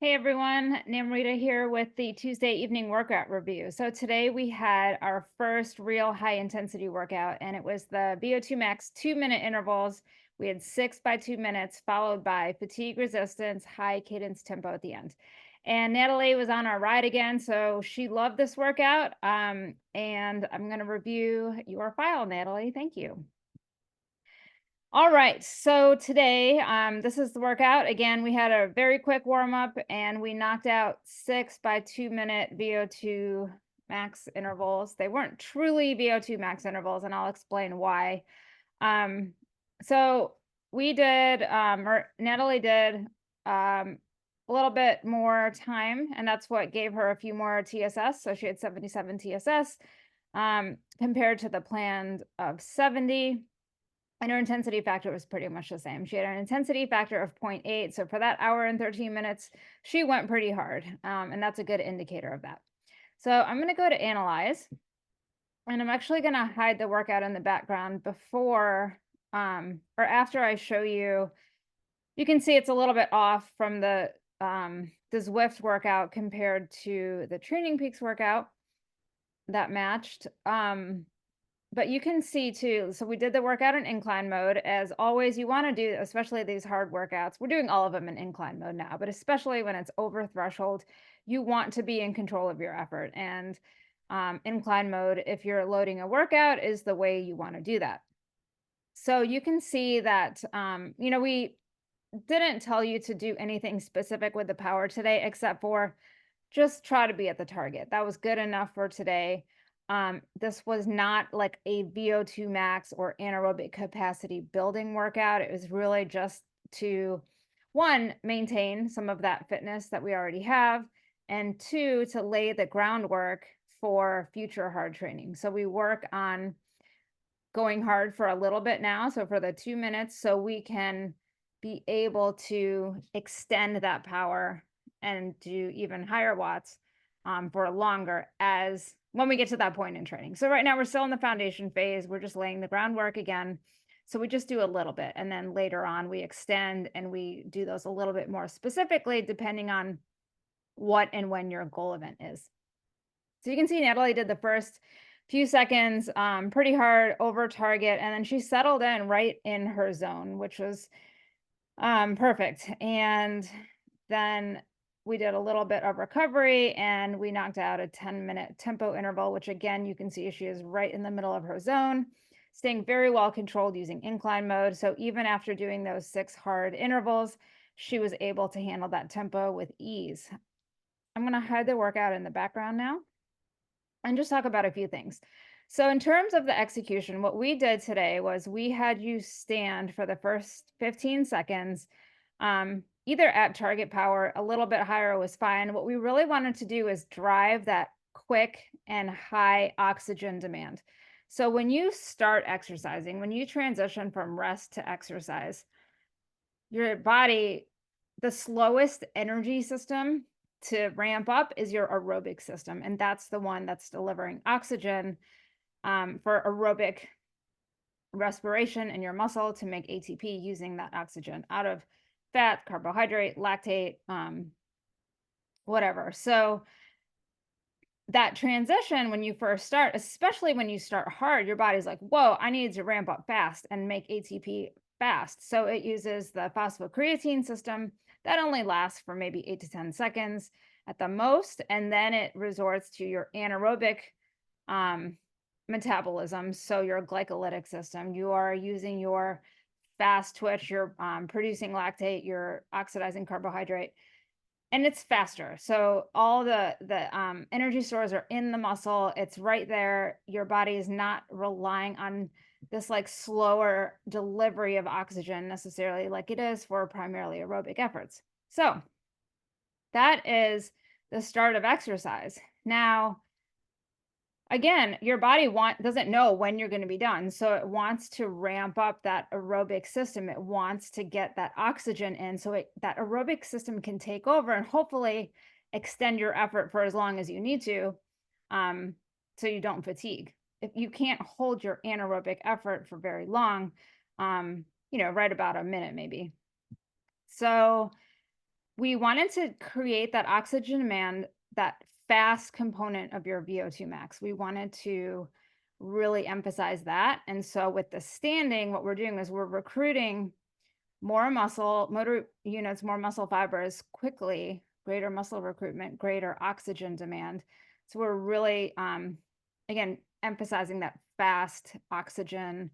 Hey everyone, Namrita here with the Tuesday evening workout review. So today we had our first real high intensity workout, and it was the Vo2max 2-minute intervals. We had 6 by 2 minutes, followed by fatigue resistance, high cadence tempo at the end. And Natalie was on our ride again, so she loved this workout. And I'm going to review your file, Natalie. Thank you. All right, so today, this is the workout. Again, we had a very quick warm up and we knocked out 6 by 2 minute VO2 max intervals. They weren't truly VO2 max intervals, and I'll explain why. Um, so we did, or Natalie did a little bit more time, and that's what gave her a few more TSS. So she had 77 TSS compared to the planned of 70. And her intensity factor was pretty much the same. She had an intensity factor of 0.8. So for that hour and 13 minutes, she went pretty hard. And that's a good indicator of that. So I'm going to go to analyze. And I'm actually going to hide the workout in the background before or after I show you. You can see it's a little bit off from the Zwift workout compared to the Training Peaks workout that matched. But you can see too, so we did the workout in incline mode. As always, you want to do, especially these hard workouts, we're doing all of them in incline mode now, but especially when it's over threshold, you want to be in control of your effort. And incline mode, if you're loading a workout, is the way you want to do that. So you can see that, we didn't tell you to do anything specific with the power today, except for just try to be at the target. That was good enough for today. This was not like a VO2 max or anaerobic capacity building workout. It was really just to, one, maintain some of that fitness that we already have, and two, to lay the groundwork for future hard training. So we work on going hard for a little bit now. So for the 2 minutes, so we can be able to extend that power and do even higher watts for longer as when we get to that point in training. So right now we're still in the foundation phase. We're just laying the groundwork again. So we just do a little bit, and then later on we extend and we do those a little bit more specifically depending on what and when your goal event is. So you can see Natalie did the first few seconds pretty hard over target, and then she settled in right in her zone, which was perfect. And then we did a little bit of recovery and we knocked out a 10-minute tempo interval, which again, you can see she is right in the middle of her zone, staying very well controlled using incline mode. So even after doing those 6 hard intervals, she was able to handle that tempo with ease. I'm going to hide the workout in the background now and just talk about a few things. So in terms of the execution, what we did today was we had you stand for the first 15 seconds, either at target power, a little bit higher was fine. What we really wanted to do is drive that quick and high oxygen demand. So when you start exercising, when you transition from rest to exercise, your body, the slowest energy system to ramp up is your aerobic system. And that's the one that's delivering oxygen for aerobic respiration in your muscle to make ATP using that oxygen out of fat, carbohydrate, lactate, whatever. So that transition when you first start, especially when you start hard, your body's like, whoa, I need to ramp up fast and make ATP fast. So it uses the phosphocreatine system that only lasts for maybe 8 to 10 seconds at the most. And then it resorts to your anaerobic metabolism. So your glycolytic system, you are using your fast twitch, you're producing lactate, you're oxidizing carbohydrate, and it's faster. So all the energy stores are in the muscle. It's right there. Your body is not relying on this like slower delivery of oxygen necessarily like it is for primarily aerobic efforts. So that is the start of exercise. Now, again, your body doesn't know when you're going to be done. So it wants to ramp up that aerobic system. It wants to get that oxygen in so that aerobic system can take over and hopefully extend your effort for as long as you need to, so you don't fatigue. If you can't hold your anaerobic effort for very long, right about a minute maybe. So we wanted to create that oxygen demand, that fast component of your VO2 max. We wanted to really emphasize that. And so with the standing, what we're doing is we're recruiting more muscle, motor units, more muscle fibers quickly, greater muscle recruitment, greater oxygen demand. So we're really, again, emphasizing that fast oxygen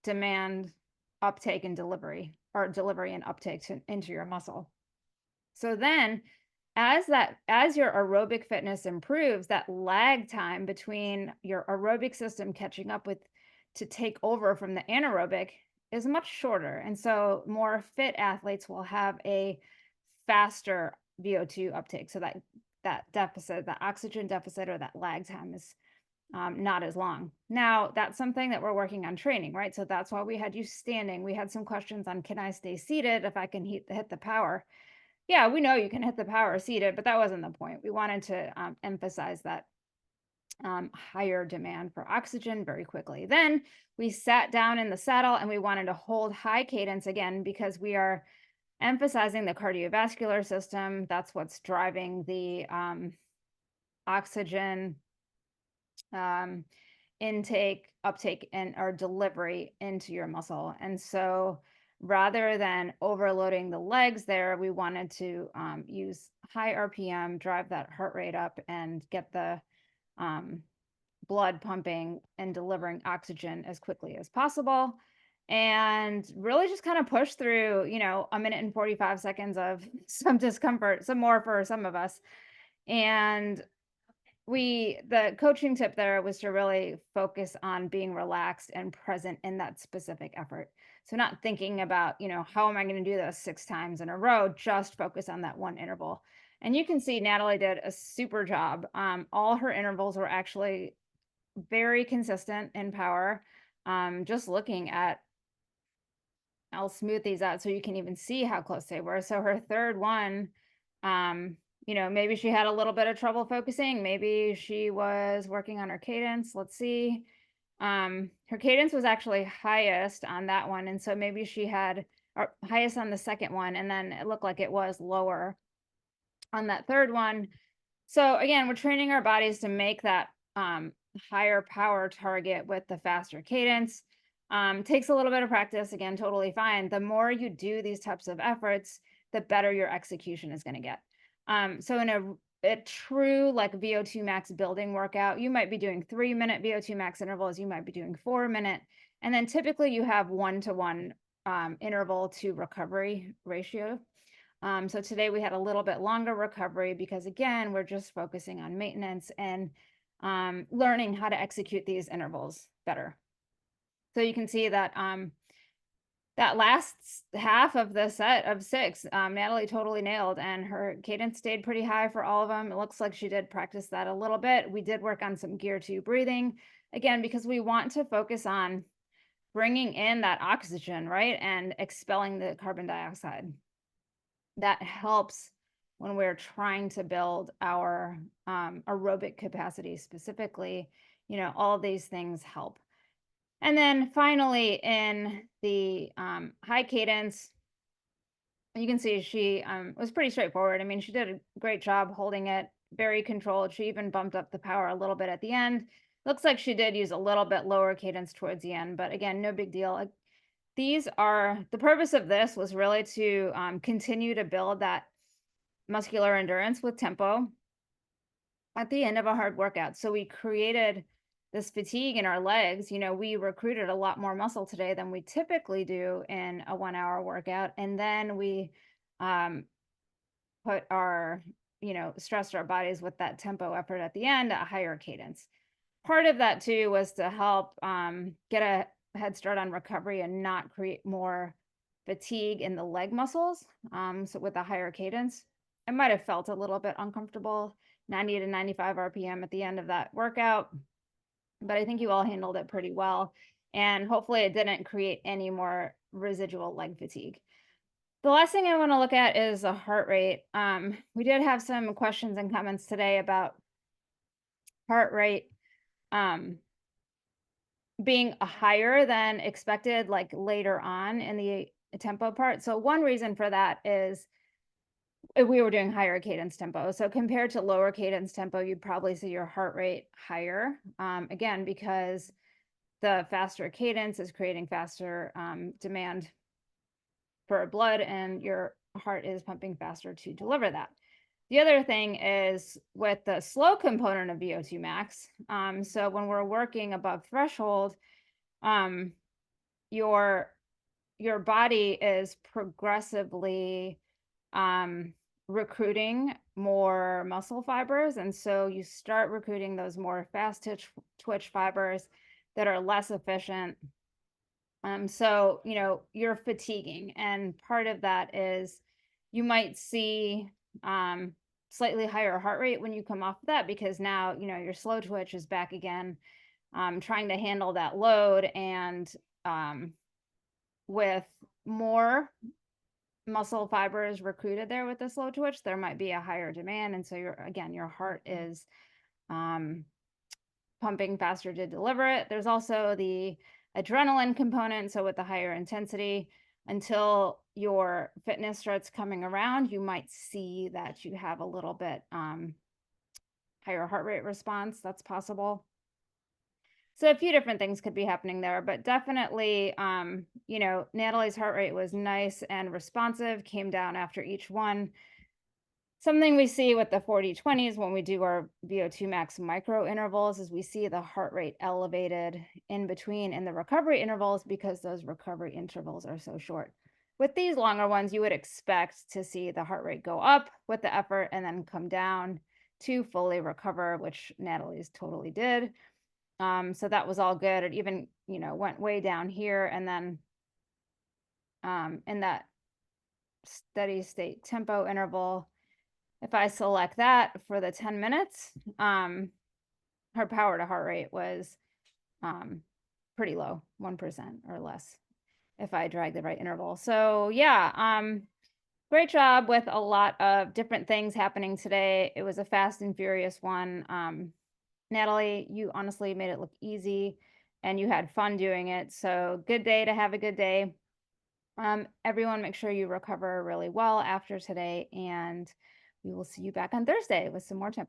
demand, uptake, and delivery, or delivery and uptake into your muscle. So then as your aerobic fitness improves, that lag time between your aerobic system catching up with to take over from the anaerobic is much shorter. And so more fit athletes will have a faster VO2 uptake. So that deficit, that oxygen deficit, or that lag time is not as long. Now, that's something that we're working on training, right? So that's why we had you standing. We had some questions on, can I stay seated if I can hit the power? Yeah, we know you can hit the power seated, but that wasn't the point. We wanted to emphasize that higher demand for oxygen very quickly. Then we sat down in the saddle and we wanted to hold high cadence again, because we are emphasizing the cardiovascular system. That's what's driving the oxygen intake, uptake, and or delivery into your muscle. And so rather than overloading the legs there, we wanted to use high RPM, drive that heart rate up, and get the blood pumping and delivering oxygen as quickly as possible. And really just kind of push through, 1 minute and 45 seconds of some discomfort, some more for some of us. And the coaching tip there was to really focus on being relaxed and present in that specific effort. So not thinking about, how am I going to do this 6 times in a row, just focus on that one interval. And you can see Natalie did a super job. All her intervals were actually very consistent in power. Just looking at, I'll smooth these out so you can even see how close they were. So her third one, maybe she had a little bit of trouble focusing. Maybe she was working on her cadence. Let's see. Her cadence was actually highest on that one. And so maybe she had or highest on the second one. And then it looked like it was lower on that third one. So again, we're training our bodies to make that higher power target with the faster cadence. Takes a little bit of practice, again, totally fine. The more you do these types of efforts, the better your execution is going to get. So in a true like VO2 max building workout, you might be doing 3-minute VO2 max intervals, you might be doing 4-minute, and then typically you have 1-to-1 interval to recovery ratio. So today we had a little bit longer recovery because, again, we're just focusing on maintenance and learning how to execute these intervals better. So you can see that that last half of the set of 6, Natalie totally nailed, and her cadence stayed pretty high for all of them. It looks like she did practice that a little bit. We did work on some gear 2 breathing, again, because we want to focus on bringing in that oxygen, right, and expelling the carbon dioxide. That helps when we're trying to build our aerobic capacity specifically. All of these things help. And then finally, in the high cadence, you can see she was pretty straightforward. I mean, she did a great job holding it, very controlled. She even bumped up the power a little bit at the end. Looks like she did use a little bit lower cadence towards the end, but again, no big deal. The purpose of this was really to continue to build that muscular endurance with tempo at the end of a hard workout. So we created this fatigue in our legs. We recruited a lot more muscle today than we typically do in a 1-hour workout. And then we put our, stressed our bodies with that tempo effort at the end at a higher cadence. Part of that too was to help get a head start on recovery and not create more fatigue in the leg muscles. So with a higher cadence, I might have felt a little bit uncomfortable, 90 to 95 RPM at the end of that workout, but I think you all handled it pretty well. And hopefully it didn't create any more residual leg fatigue. The last thing I want to look at is a heart rate. We did have some questions and comments today about heart rate being higher than expected, like later on in the tempo part. So one reason for that is we were doing higher cadence tempo. So compared to lower cadence tempo, you'd probably see your heart rate higher. Again, because the faster cadence is creating faster demand for blood, and your heart is pumping faster to deliver that. The other thing is with the slow component of Vo2max. So when we're working above threshold, um, your body is progressively recruiting more muscle fibers, and so you start recruiting those more fast twitch fibers that are less efficient. So you're fatiguing, and part of that is you might see slightly higher heart rate when you come off of that, because now your slow twitch is back again, trying to handle that load, and with more muscle fibers recruited there with the slow twitch, there might be a higher demand, and so your heart is pumping faster to deliver it. There's also the adrenaline component. So with the higher intensity, until your fitness starts coming around, you might see that you have a little bit higher heart rate response. That's possible. So a few different things could be happening there, but definitely, Natalie's heart rate was nice and responsive, came down after each one. Something we see with the 40-20s when we do our Vo2max micro intervals is we see the heart rate elevated in between in the recovery intervals, because those recovery intervals are so short. With these longer ones, you would expect to see the heart rate go up with the effort and then come down to fully recover, which Natalie's totally did. So that was all good. It even, went way down here, and then in that steady state tempo interval, if I select that for the 10 minutes, her power to heart rate was pretty low, 1% or less, if I drag the right interval. So yeah, great job with a lot of different things happening today. It was a fast and furious one. Natalie, you honestly made it look easy, and you had fun doing it. So good day to have a good day. Everyone, make sure you recover really well after today, and we will see you back on Thursday with some more tips.